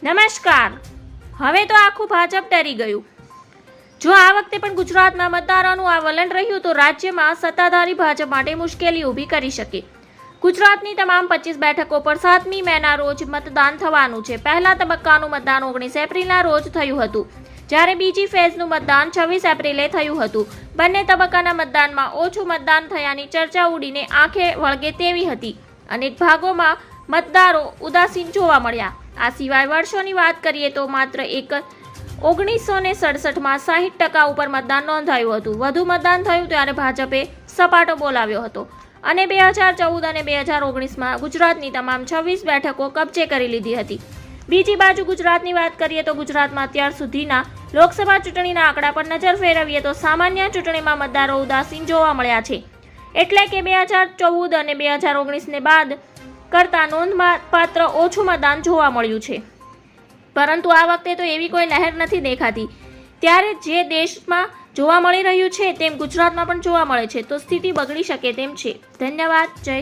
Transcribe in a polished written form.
નમસ્કાર. હવે તો આખું ભાજપ ડરી ગયું. જો આ વખતે પણ ગુજરાતમાં મતદારોનું આ વલણ રહ્યું તો રાજ્યમાં સત્તાધારી ભાજપ માટે મુશ્કેલી ઊભી કરી શકે. ગુજરાતની તમામ 25 બેઠકો પર 7મી મેના રોજ મતદાન થવાનું છે. પહેલા તબક્કાનું મતદાન 19 એપ્રિલના રોજ થયું હતું, જ્યારે બીજી ફેઝનું મતદાન 26 એપ્રિલે થયું હતું. બંને તબક્કાના મતદાનમાં ઓછું મતદાન થયાની ચર્ચા ઉડીને આંખે વળગે તેવી હતી. અનેક ભાગોમાં મતદારો ઉદાસીન જોવા મળ્યા. આ સિવાય વર્ષોની વાત કરીએ તો માત્ર 1967માં 60% ઉપર મતદાન નોંધાયું હતું. વધુ મતદાન થયું ત્યારે ભાજપે સપાટો બોલાવ્યો હતો અને 2014 અને 2019માં ગુજરાતની તમામ 26 બેઠકો કબજે કરી લીધી હતી. બીજી બાજુ ગુજરાતની વાત કરીએ તો ગુજરાતમાં અત્યાર સુધીના લોકસભા ચૂંટણીના આંકડા પર નજર ફેરવીએ તો સામાન્ય ચૂંટણીમાં મતદારો ઉદાસીન જોવા મળ્યા છે. એટલે કે 2014 અને 2019ને બાદ કરતાં નોંધપાત્ર ઓછું મતદાન જોવા મળ્યું છે. પરંતુ આ વખતે તો એવી કોઈ લહેર નથી દેખાતી. ત્યારે જે દેશમાં જોવા મળી રહ્યું છે તેમ ગુજરાતમાં પણ જોવા મળે છે, તો સ્થિતિ બગડી શકે તેમ છે. ધન્યવાદ. જય